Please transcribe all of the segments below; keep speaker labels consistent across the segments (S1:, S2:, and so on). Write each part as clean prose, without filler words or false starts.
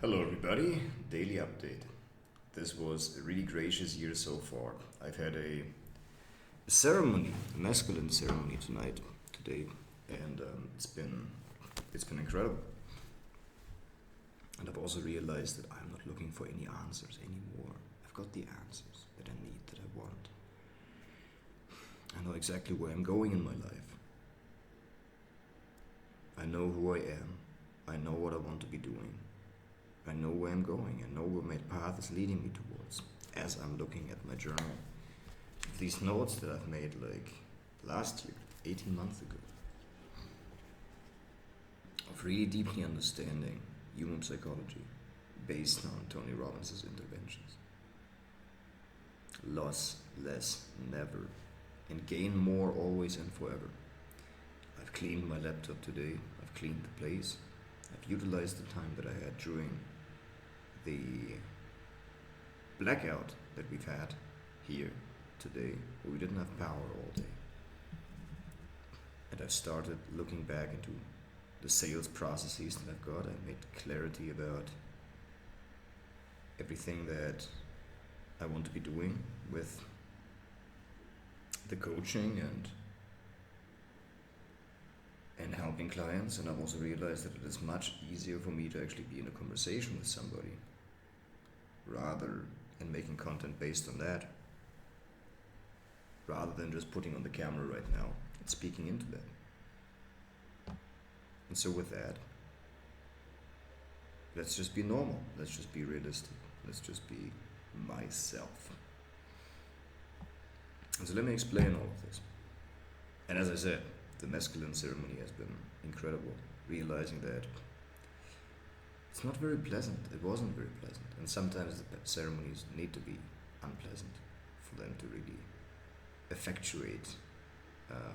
S1: Hello everybody, daily update. This was a really gracious year so far. I've had a ceremony, a masculine ceremony today, and it's been incredible. And I've also realized that I'm not looking for any answers anymore. I've got the answers that I need, that I want. I know exactly where I'm going in my life. I know who I am. I know what I want to be doing. I know where I'm going. I know where my path is leading me towards. As I'm looking at my journal, these notes that I've made like last year, 18 months ago, of really deeply understanding human psychology based on Tony Robbins' interventions. Loss, less, never, and gain more always and forever. I've cleaned my laptop today. I've cleaned the place. I've utilized the time that I had during the blackout that we've had here today, where we didn't have power all day. And I've started looking back into the sales processes that I've got. I made clarity about everything that I want to be doing with the coaching and helping clients. And I've also realized that it is much easier for me to actually be in a conversation with somebody rather than making content based on that, rather than just putting on the camera right now and speaking into that. And so with that, let's just be normal. Let's just be realistic. Let's just be myself. And so let me explain all of this. And as I said, the masculine ceremony has been incredible, realizing that it's not very pleasant. It wasn't very pleasant. And sometimes the ceremonies need to be unpleasant for them to really effectuate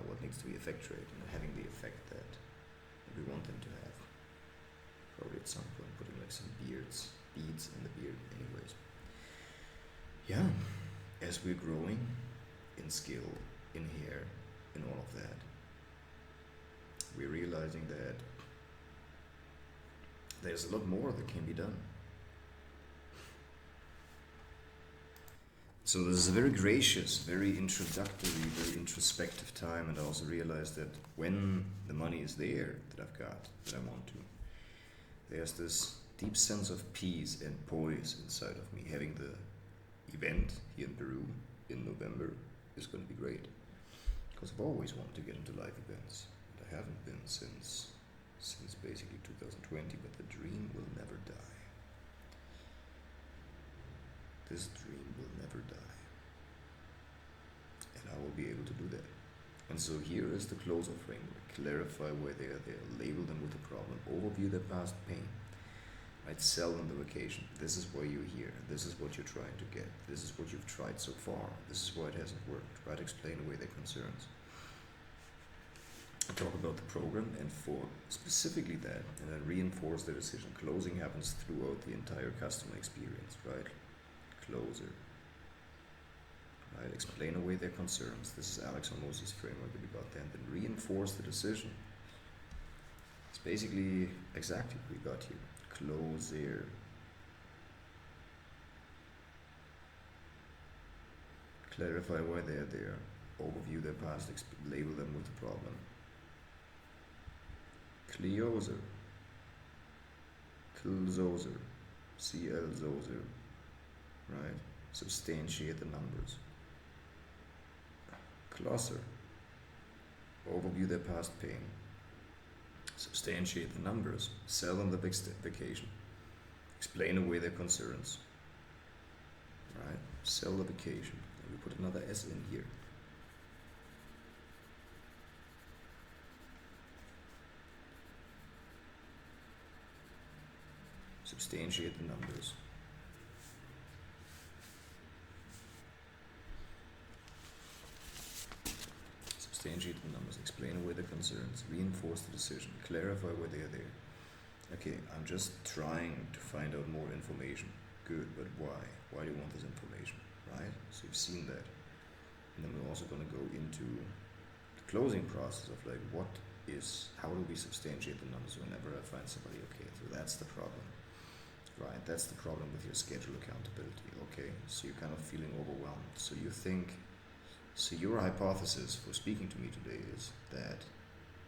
S1: what needs to be effectuated and having the effect that we want them to have. Probably at some point putting like some beads in the beard anyways. Yeah, as we're growing in skill, in hair, in all of that, we're realizing that there's a lot more that can be done. So this is a very gracious, very introductory, very introspective time, and I also realized that when the money is there that I've got, that I want to, there's this deep sense of peace and poise inside of me. Having the event here in Peru in November is going to be great, because I've always wanted to get into live events. I haven't been since basically 2020, but the dream will never die. This dream will never die. And I will be able to do that. And so here is the closer framework. Clarify where they are there. Label them with a problem. Overview their past pain. Right? Sell them the vacation. This is why you're here. This is what you're trying to get. This is what you've tried so far. This is why it hasn't worked. Right? Explain away their concerns. Talk about the program and for specifically that, and then reinforce the decision. Closing happens throughout the entire customer experience, right? Closer. Right? Explain away their concerns. This is Alex Hormozzi's framework that we got there. And then reinforce the decision. It's basically exactly what we got here. Closer. Clarify why they are there. Overview their past. Label them with the problem. Cleoser, Clzoser, CL-zoser, right? Substantiate the numbers. Closer, overview their past pain. Substantiate the numbers. Sell them the big vacation. Explain away their concerns. Right? Sell the vacation. And we put another S in here. Substantiate the numbers. Substantiate the numbers. Explain away the concerns. Reinforce the decision. Clarify why they are there. Okay, I'm just trying to find out more information. Good, but why? Why do you want this information? Right? So you've seen that. And then we're also going to go into the closing process of like how do we substantiate the numbers whenever I find somebody, okay, so that's the problem. Right, that's the problem with your schedule accountability. Okay, so you're kind of feeling overwhelmed. So your hypothesis for speaking to me today is that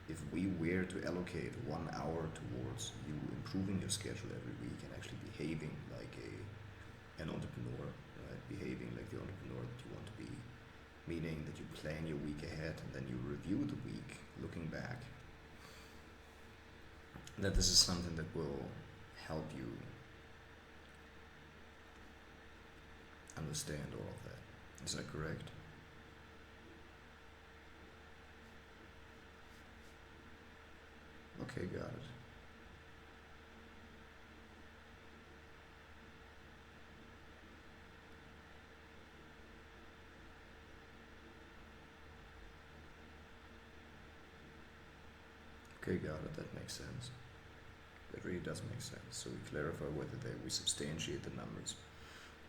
S1: if we were to allocate 1 hour towards you improving your schedule every week and actually behaving like an entrepreneur, right? Behaving like the entrepreneur that you want to be, meaning that you plan your week ahead and then you review the week looking back, that this is something that will help you understand all of that. Is that correct? Okay, got it. Okay, got it. That makes sense. That really does make sense. So we clarify whether we substantiate the numbers.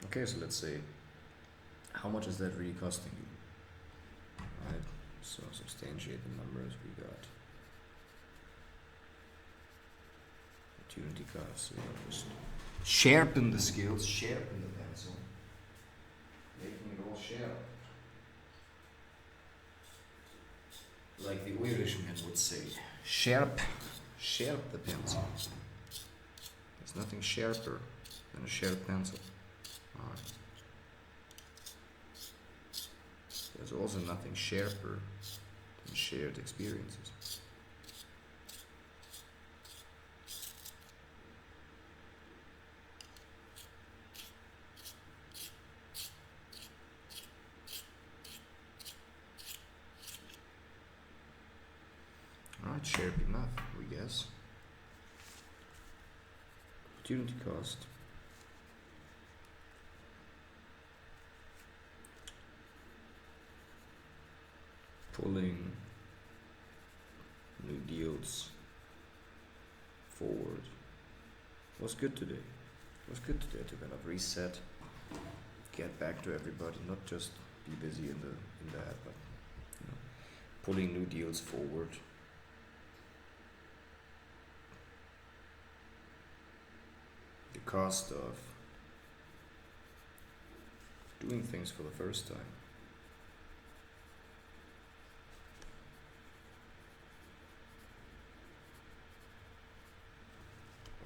S1: Okay, so let's say, how much is that really costing you? Right? So substantiate the numbers we got. Opportunity costs. So just sharpen the skills, sharpen the pencil, making it all sharp. Like the Irishman would say, sharp the pencil. There's nothing sharper than a sharp pencil. Alright. There's also nothing sharper than shared experiences. Alright, sharp enough, we guess. Opportunity cost. Pulling new deals forward. Was good today. Was good today to kind of reset, get back to everybody, not just be busy in that, but pulling new deals forward. The cost of doing things for the first time.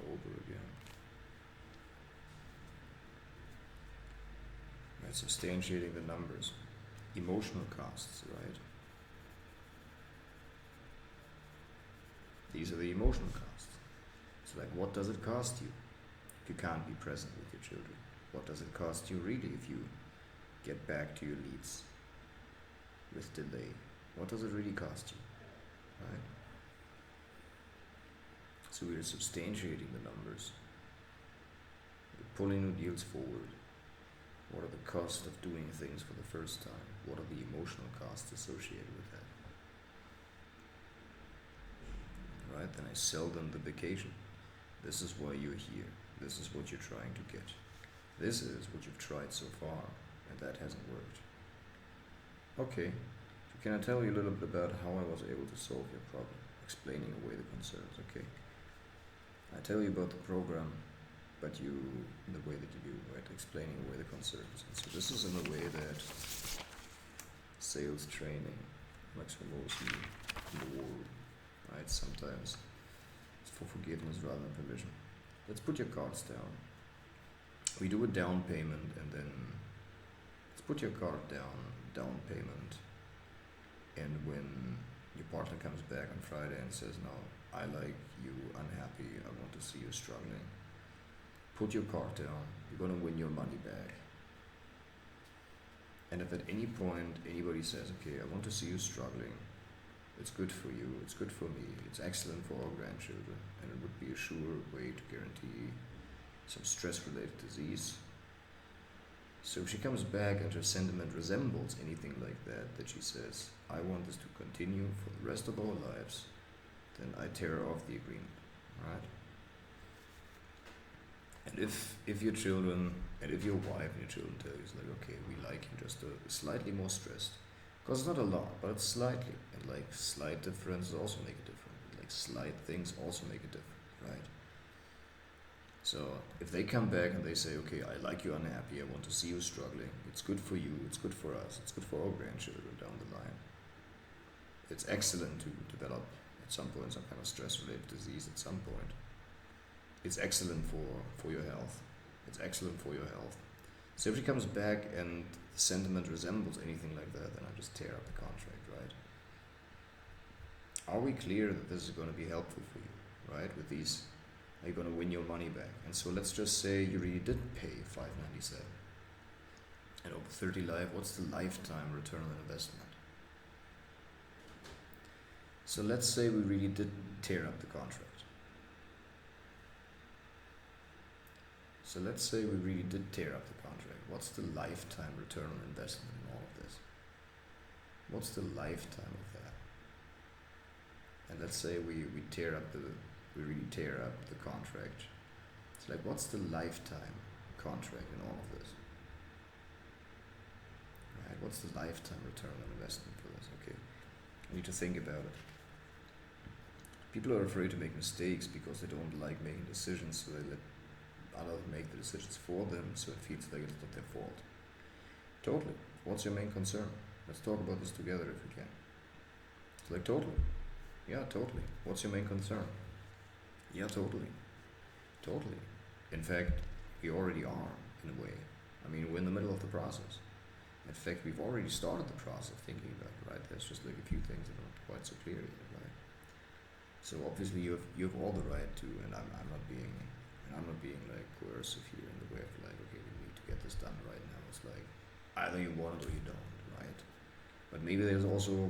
S1: Over again. Right, substantiating the numbers. Emotional costs, right? These are the emotional costs. So like, what does it cost you if you can't be present with your children? What does it cost you really if you get back to your leads with delay? What does it really cost you, right? So we are substantiating the numbers. We're pulling new deals forward. What are the costs of doing things for the first time? What are the emotional costs associated with that? Right, then I sell them the vacation. This is why you're here. This is what you're trying to get. This is what you've tried so far, and that hasn't worked. Okay, so can I tell you a little bit about how I was able to solve your problem? Explaining away the concerns, okay? I tell you about the program, but you, in the way that you do, right? Explaining away the concerns. And so this is in a way that sales training works for mostly in the world, right? Sometimes it's for forgiveness rather than permission. Let's put your cards down. We do a down payment and then let's put your card down payment. And when your partner comes back on Friday and says, no, I like you unhappy, I want to see you struggling, put your card down, you're going to win your money back. And if at any point anybody says, okay, I want to see you struggling, it's good for you, it's good for me, it's excellent for our grandchildren, and it would be a sure way to guarantee some stress-related disease. So if she comes back and her sentiment resembles anything like that, that she says, I want this to continue for the rest of our lives, then I tear her off the agreement, right? And if your children, and if your wife and your children tell you, like, okay, we like him just slightly more stressed, because it's not a lot, but it's slightly, and like slight differences also make a difference, like slight things also make a difference, right? So if they come back and they say, okay, I like you unhappy, I want to see you struggling, it's good for you, it's good for us, it's good for our grandchildren down the line. It's excellent to develop at some point some kind of stress-related disease at some point. It's excellent for your health. It's excellent for your health. So if he comes back and the sentiment resembles anything like that, then I just tear up the contract, right? Are we clear that this is going to be helpful for you, right? With these, are you going to win your money back? And so let's just say you really did pay $597. And over 30 life, what's the lifetime return on investment? So let's say we really did tear up the contract. So let's say we really did tear up the contract. What's the lifetime return on investment in all of this? What's the lifetime of that? And let's say we really tear up the contract. It's like, what's the lifetime contract in all of this? Right? What's the lifetime return on investment for this? Okay, I need to think about it. People are afraid to make mistakes because they don't like making decisions, so they let others make the decisions for them, so it feels like it's not their fault. Totally. What's your main concern? Let's talk about this together if we can. It's like, totally. Yeah, totally. What's your main concern? Yeah, totally. Totally. In fact, we already are, in a way. I mean, we're in the middle of the process. In fact, we've already started the process of thinking about it, right? There's just like a few things that aren't quite so clear yet, right? So obviously you have all the right to, and I'm not being like coercive here in the way of like, okay, we need to get this done right now. It's like either you want it or you don't, right? But maybe there's also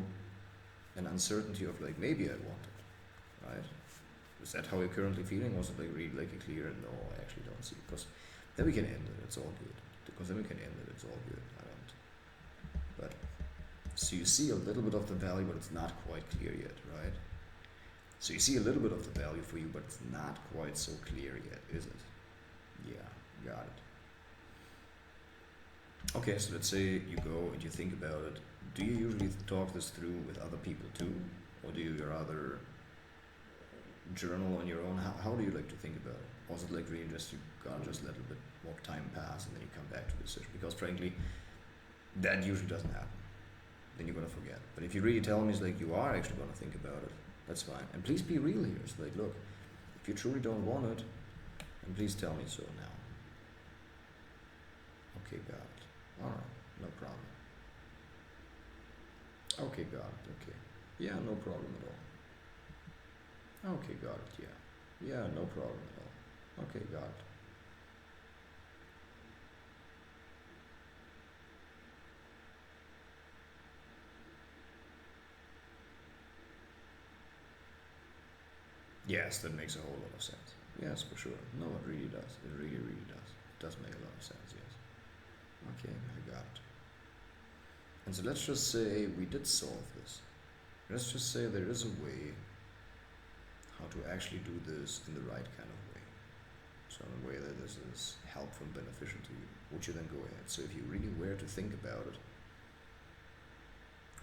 S1: an uncertainty of like, maybe I want it, right? Is that how you're currently feeling? Was it like really like a clear no, I actually don't see it? Because then we can end it, it's all good. Because then we can end it, it's all good. I don't. But so you see a little bit of the value, but it's not quite clear yet, right? So you see a little bit of the value for you, but it's not quite so clear yet, is it? Yeah, got it. Okay, so let's say you go and you think about it. Do you usually talk this through with other people too? Or do you rather journal on your own? How do you like to think about it? Or is it like really just you gotta just let a bit more time pass and then you come back to the decision? Because frankly, that usually doesn't happen. Then you're gonna forget. But if you really tell me it's like you are actually gonna think about it, that's fine. And please be real here. It's like, look, if you truly don't want it, then please tell me so now. Okay, got it. Alright, no problem. Okay, got it. Okay. Yeah, no problem at all. Okay, got it. Yeah. Yeah, no problem at all. Okay, got it. Yes, that makes a whole lot of sense. Yes, for sure. No, it really does. It really, really does. It does make a lot of sense, yes. Okay, I got it. And so let's just say we did solve this. Let's just say there is a way how to actually do this in the right kind of way. So in a way that this is helpful and beneficial to you. Would you then go ahead? So if you really were to think about it,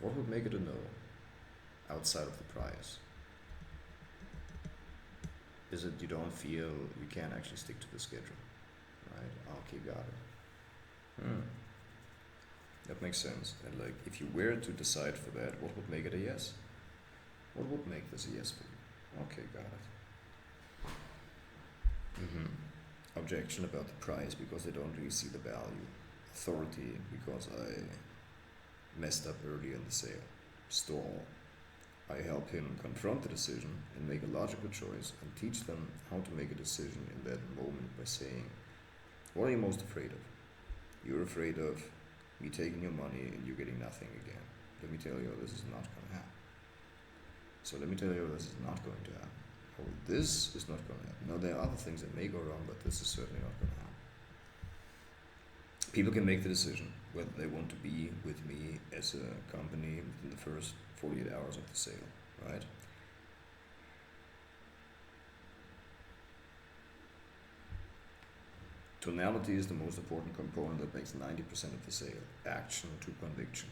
S1: what would make it a no outside of the price? Is it you don't feel you can actually stick to the schedule, right? Okay, got it. That makes sense. And like, if you were to decide for that, what would make it a yes? What would make this a yes for you? Okay, got it. Objection about the price because they don't really see the value. Authority because I messed up earlier in the sale. Stall. I help him confront the decision and make a logical choice and teach them how to make a decision in that moment by saying, what are you most afraid of? You're afraid of me taking your money and you getting nothing again. Let me tell you, this is not going to happen. So let me tell you, this is not going to happen. Oh, this is not going to happen. Now, there are other things that may go wrong, but this is certainly not going to happen. People can make the decision whether they want to be with me as a company within the first 48 hours of the sale, right? Tonality is the most important component that makes 90% of the sale. Action to conviction.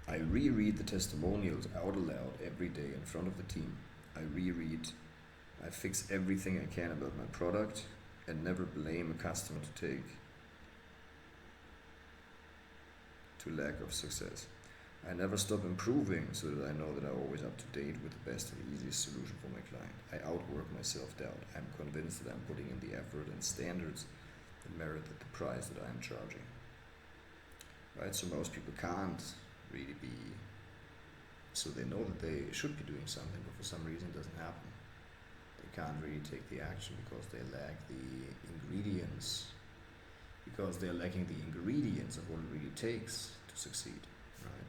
S1: I reread the testimonials out aloud every day in front of the team. I fix everything I can about my product, and never blame a customer to lack of success. I never stop improving so that I know that I'm always up to date with the best and easiest solution for my client. I outwork my self-doubt. I'm convinced that I'm putting in the effort and standards that merit at the price that I'm charging. Right? So most people can't really be, so they know that they should be doing something, but for some reason it doesn't happen. They can't really take the action because they lack the ingredients, because they're lacking the ingredients of what it really takes to succeed. Right?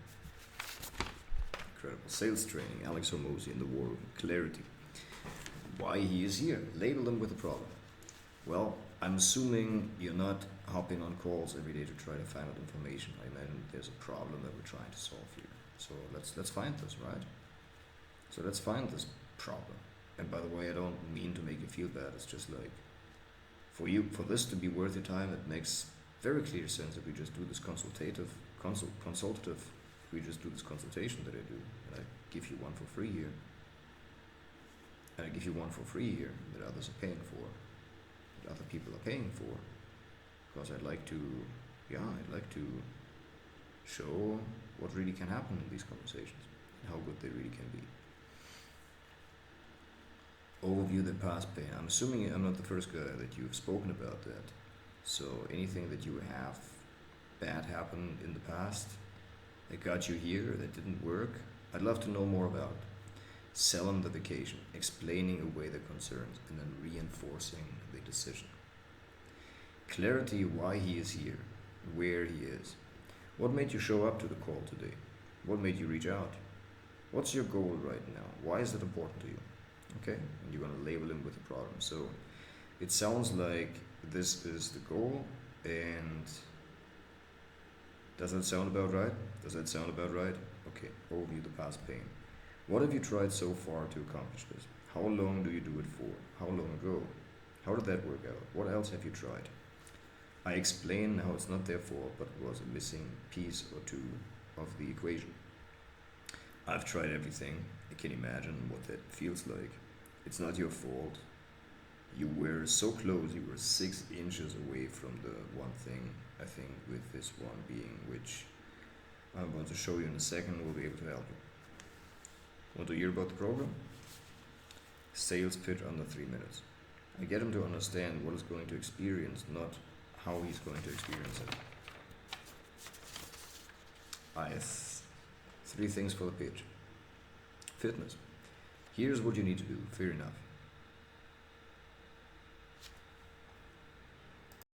S1: Incredible sales training. Alex Hormozy in the War of Clarity. Why he is here. Label them with a problem. Well, I'm assuming you're not hopping on calls every day to try to find out information. I imagine there's a problem that we're trying to solve here. So let's find this, right? So let's find this problem. And by the way, I don't mean to make you feel bad. It's just like, for this to be worth your time, it makes very clear sense if we just do this consultative, we just do this consultation that I do, and I give you one for free here, and I give you one for free here that others are paying for, that other people are paying for, because I'd like to show what really can happen in these conversations, and how good they really can be. Overview the past pain. I'm assuming I'm not the first guy that you've spoken about that. So anything that you have bad happen in the past that got you here, that didn't work, I'd love to know more about it. Sell them the vacation, explaining away the concerns, and then reinforcing the decision. Clarity why he is here, where he is. What made you show up to the call today? What made you reach out? What's your goal right now? Why is that important to you? Okay, and you're going to label him with a problem. So it sounds like this is the goal, and does that sound about right? Okay, overview the past pain. What have you tried so far to accomplish this? How long do you do it for? How long ago? How did that work out? What else have you tried? I explain how it's not their fault, but it was a missing piece or two of the equation. I've tried everything. I can imagine what that feels like. It's not your fault. You were so close, you were 6 inches away from the one thing, I think, with this one being, which I'm going to show you in a second, will be able to help you. Want to hear about the program? Sales pitch under 3 minutes. I get him to understand what he's going to experience, not how he's going to experience it. I have 3 things for the pitch. Fitness. Here's what you need to do. Fair enough.